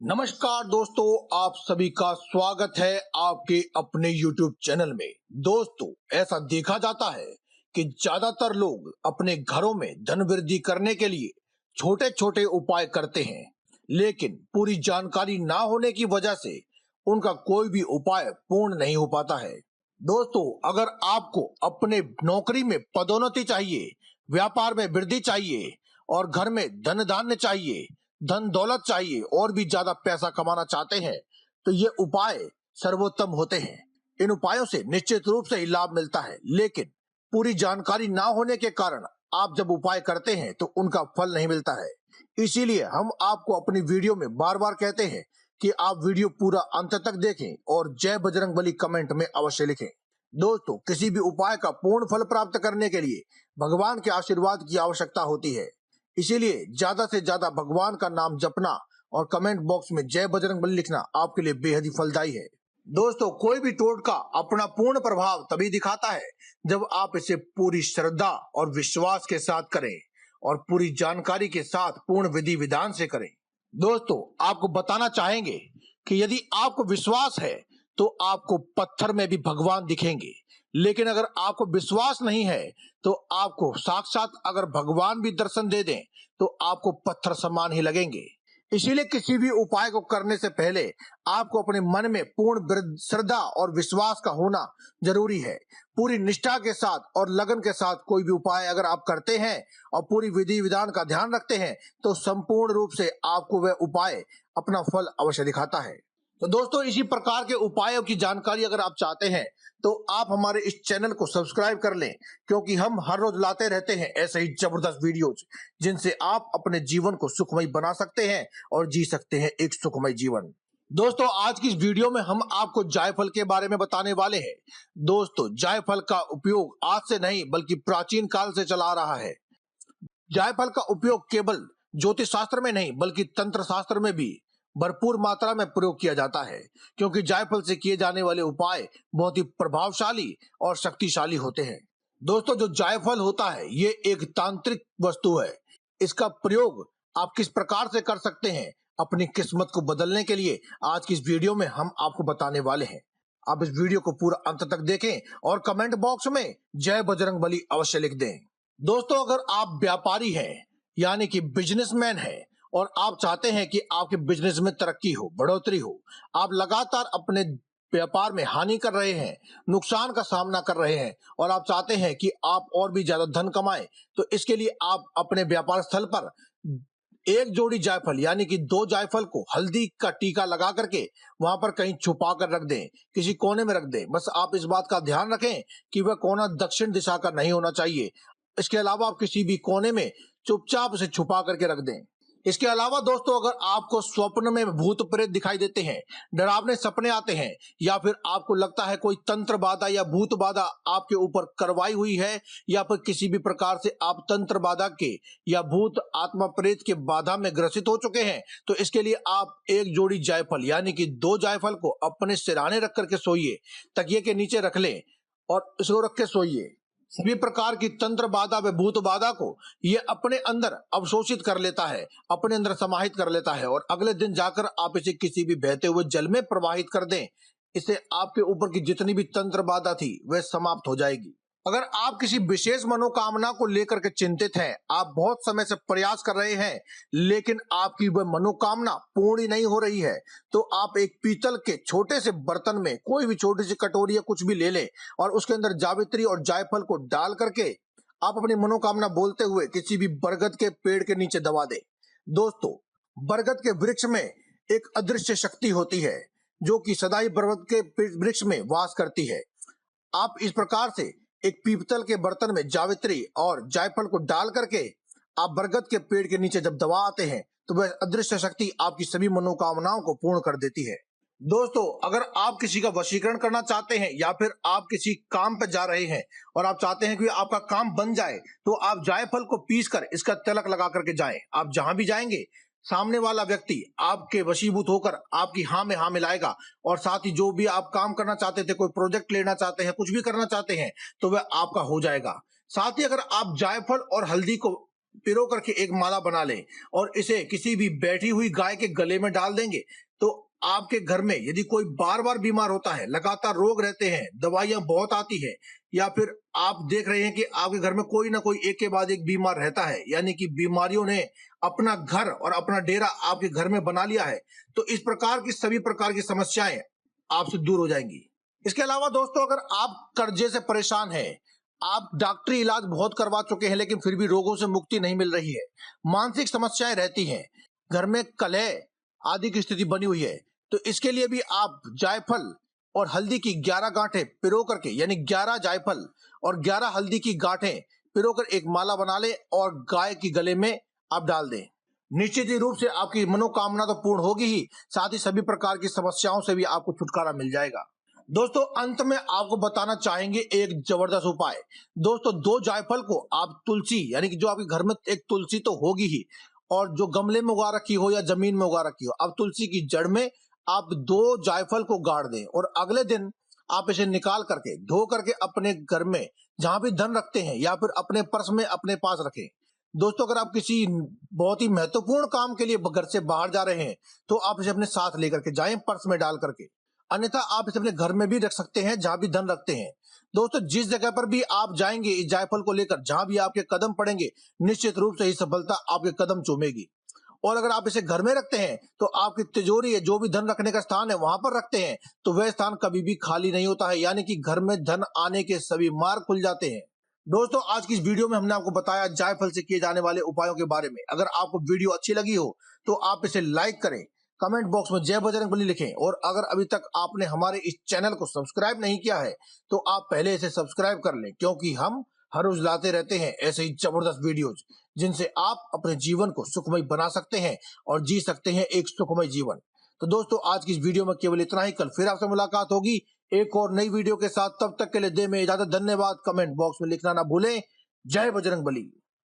नमस्कार दोस्तों, आप सभी का स्वागत है आपके अपने YouTube चैनल में। दोस्तों, ऐसा देखा जाता है कि ज्यादातर लोग अपने घरों में धन वृद्धि करने के लिए छोटे छोटे उपाय करते हैं, लेकिन पूरी जानकारी ना होने की वजह से उनका कोई भी उपाय पूर्ण नहीं हो पाता है। दोस्तों, अगर आपको अपने नौकरी में पदोन्नति चाहिए, व्यापार में वृद्धि चाहिए और घर में धन धान्य चाहिए, धन दौलत चाहिए और भी ज्यादा पैसा कमाना चाहते हैं, तो ये उपाय सर्वोत्तम होते हैं। इन उपायों से निश्चित रूप से ही लाभ मिलता है, लेकिन पूरी जानकारी ना होने के कारण आप जब उपाय करते हैं तो उनका फल नहीं मिलता है। इसीलिए हम आपको अपनी वीडियो में बार बार कहते हैं कि आप वीडियो पूरा अंत तक देखें और जय बजरंगबली कमेंट में अवश्य लिखें। दोस्तों, किसी भी उपाय का पूर्ण फल प्राप्त करने के लिए भगवान के आशीर्वाद की आवश्यकता होती है। इसीलिए ज्यादा से ज्यादा भगवान का नाम जपना और कमेंट बॉक्स में जय बजरंगबली लिखना आपके लिए बेहद ही फलदायी है। दोस्तों, कोई भी टोटका अपना पूर्ण प्रभाव तभी दिखाता है जब आप इसे पूरी श्रद्धा और विश्वास के साथ करें और पूरी जानकारी के साथ पूर्ण विधि विधान से करें। दोस्तों, आपको बताना चाहेंगे कि यदि आपको विश्वास है तो आपको पत्थर में भी भगवान दिखेंगे, लेकिन अगर आपको विश्वास नहीं है तो आपको साक्षात अगर भगवान भी दर्शन दे दें तो आपको पत्थर समान ही लगेंगे। इसीलिए किसी भी उपाय को करने से पहले आपको अपने मन में पूर्ण श्रद्धा और विश्वास का होना जरूरी है। पूरी निष्ठा के साथ और लगन के साथ कोई भी उपाय अगर आप करते हैं और पूरी विधि विधान का ध्यान रखते हैं तो संपूर्ण रूप से आपको वह उपाय अपना फल अवश्य दिखाता है। तो दोस्तों, इसी प्रकार के उपायों की जानकारी अगर आप चाहते हैं तो आप हमारे इस चैनल को सब्सक्राइब कर लें, क्योंकि हम हर रोज लाते रहते हैं ऐसे ही जबरदस्त वीडियोज जिनसे आप अपने जीवन को सुखमय बना सकते हैं और जी सकते हैं एक सुखमय जीवन। दोस्तों, आज की इस वीडियो में हम आपको जायफल के बारे में बताने वाले हैं। दोस्तों, जायफल का उपयोग आज से नहीं बल्कि प्राचीन काल से चला आ रहा है। जायफल का उपयोग केवल ज्योतिष शास्त्र में नहीं बल्कि तंत्र शास्त्र में भी भरपूर मात्रा में प्रयोग किया जाता है, क्योंकि जायफल से किए जाने वाले उपाय बहुत ही प्रभावशाली और शक्तिशाली होते हैं। दोस्तों, जो जायफल होता है ये एक तांत्रिक वस्तु है। इसका प्रयोग आप किस प्रकार से कर सकते हैं अपनी किस्मत को बदलने के लिए आज की इस वीडियो में हम आपको बताने वाले हैं। आप इस वीडियो को पूरा अंत तक देखें और कमेंट बॉक्स में जय बजरंगबली अवश्य लिख दें। दोस्तों, अगर आप व्यापारी हैं यानी कि बिजनेसमैन हैं और आप चाहते हैं कि आपके बिजनेस में तरक्की हो, बढ़ोतरी हो, आप लगातार अपने व्यापार में हानि कर रहे हैं, नुकसान का सामना कर रहे हैं और आप चाहते हैं कि आप और भी ज्यादा धन कमाएं, तो इसके लिए आप अपने व्यापार स्थल पर एक जोड़ी जायफल यानी कि 2 जायफल को हल्दी का टीका लगा करके वहां पर कहीं छुपा कर रख दें, किसी कोने में रख दें। बस आप इस बात का ध्यान रखें कि वह कोना दक्षिण दिशा का नहीं होना चाहिए। इसके अलावा आप किसी भी कोने में चुपचाप उसे छुपा करके रख दें। इसके अलावा दोस्तों, अगर आपको स्वप्न में भूत प्रेत दिखाई देते हैं, डरावने सपने आते हैं या फिर आपको लगता है कोई तंत्र बाधा या भूत बाधा आपके ऊपर करवाई हुई है या फिर किसी भी प्रकार से आप तंत्र बाधा के या भूत आत्मा प्रेत के बाधा में ग्रसित हो चुके हैं, तो इसके लिए आप एक जोड़ी जायफल यानी कि 2 जायफल को अपने सिरहाने रख करके सोइए, तकिए के नीचे रख लें और इसको रख के सोइए। सभी प्रकार की तंत्र बाधा व भूत बाधा को ये अपने अंदर अवशोषित कर लेता है, अपने अंदर समाहित कर लेता है और अगले दिन जाकर आप इसे किसी भी बहते हुए जल में प्रवाहित कर दें। इससे आपके ऊपर की जितनी भी तंत्र बाधा थी वह समाप्त हो जाएगी। अगर आप किसी विशेष मनोकामना को लेकर के चिंतित हैं, आप बहुत समय से प्रयास कर रहे हैं लेकिन आपकी वह मनोकामना पूर्ण नहीं हो रही है, तो आप एक पीतल के छोटे से बर्तन में कोई भी छोटी सी कटोरी या कुछ भी ले लें और उसके अंदर जावित्री और जायफल को डाल करके आप अपनी मनोकामना बोलते हुए किसी भी बरगद के पेड़ के नीचे दबा दें। दोस्तों, बरगद के वृक्ष में एक अदृश्य शक्ति होती है जो कि सदा ही बरगद के वृक्ष में वास करती है। आप इस प्रकार से एक पीतल के बर्तन में जावित्री और जायफल को डाल करके आप बरगद के पेड़ के नीचे जब दबा आते हैं तो वह अदृश्य शक्ति आपकी सभी मनोकामनाओं को पूर्ण कर देती है। दोस्तों, अगर आप किसी का वशीकरण करना चाहते हैं या फिर आप किसी काम पर जा रहे हैं और आप चाहते हैं कि आपका काम बन जाए, तो आप जायफल को पीस कर इसका तिलक लगा करके जाएं। आप जहां भी जाएंगे सामने वाला व्यक्ति आपके वशीभूत होकर आपकी हाँ में हाँ मिलाएगा और साथ ही जो भी आप काम करना चाहते थे, कोई प्रोजेक्ट लेना चाहते हैं, कुछ भी करना चाहते हैं, तो वह आपका हो जाएगा। साथ ही अगर आप जायफल और हल्दी को पिरो करके एक माला बना लें और इसे किसी भी बैठी हुई गाय के गले में डाल देंगे, तो आपके घर में यदि कोई बार बार बीमार होता है, लगातार रोग रहते हैं, दवाइयां बहुत आती है, या फिर आप देख रहे हैं कि आपके घर में कोई ना कोई एक के बाद एक बीमार रहता है, यानी कि बीमारियों ने अपना घर और अपना डेरा आपके घर में बना लिया है, तो इस प्रकार की सभी प्रकार की समस्याएं आपसे दूर हो जाएंगी। इसके अलावा दोस्तों, अगर आप कर्जे से परेशान हैं, आप डॉक्टरी इलाज बहुत करवा चुके हैं लेकिन फिर भी रोगों से मुक्ति नहीं मिल रही है, मानसिक समस्याएं रहती हैं, घर में कलह आदि की स्थिति बनी हुई है, तो इसके लिए भी आप जायफल और हल्दी की 11 गांठें पिरो करके, यानी 11 जायफल और 11 हल्दी की गांठें पिरो कर एक माला बना लें और गाय की गले में आप डाल दें। निश्चित ही रूप से आपकी मनोकामना तो पूर्ण होगी ही, साथ ही सभी प्रकार की समस्याओं से भी आपको छुटकारा मिल जाएगा। दोस्तों, अंत में आपको बताना चाहेंगे एक जबरदस्त उपाय। दोस्तों, 2 जायफल को आप तुलसी, यानी कि जो आपके घर में एक तुलसी तो होगी ही, और जो गमले में उगा रखी हो या जमीन में उगा रखी हो, अब तुलसी की जड़ में आप 2 जायफल को गाड़ दें और अगले दिन आप इसे निकाल करके धो करके अपने घर में जहां भी धन रखते हैं या फिर अपने पर्स में अपने पास रखें। दोस्तों, अगर आप किसी बहुत ही महत्वपूर्ण काम के लिए घर से बाहर जा रहे हैं तो आप इसे अपने साथ लेकर के जाएं, पर्स में डाल करके, अन्यथा आप इसे अपने घर में भी रख सकते हैं जहां भी धन रखते हैं। दोस्तों, जिस जगह पर भी आप जाएंगे इस जायफल को लेकर, जहां भी आपके कदम पड़ेंगे, निश्चित रूप से ही सफलता आपके कदम चूमेगी। और अगर आप इसे घर में रखते हैं तो आपकी तिजोरी है, जो भी धन रखने का स्थान है वहां पर रखते हैं, तो वह स्थान कभी भी खाली नहीं होता है, यानी कि घर में धन आने के सभी मार्ग खुल जाते हैं। दोस्तों, आज की इस वीडियो में हमने आपको बताया जायफल से किए जाने वाले उपायों के बारे में। अगर आपको वीडियो अच्छी लगी हो तो आप इसे लाइक करें, कमेंट बॉक्स में जय बजरंगबली लिखें, और अगर अभी तक आपने हमारे इस चैनल को सब्सक्राइब नहीं किया है तो आप पहले इसे सब्सक्राइब कर लें, क्योंकि हम हर रोज लाते रहते हैं ऐसे ही जबरदस्त वीडियोज जिनसे आप अपने जीवन को सुखमय बना सकते हैं और जी सकते हैं एक सुखमय जीवन। तो दोस्तों, आज की इस वीडियो में केवल इतना ही। कल फिर आपसे मुलाकात होगी एक और नई वीडियो के साथ। तब तक के लिए दे में इजाजत। धन्यवाद। कमेंट बॉक्स में लिखना ना भूलें। जय बजरंगबली।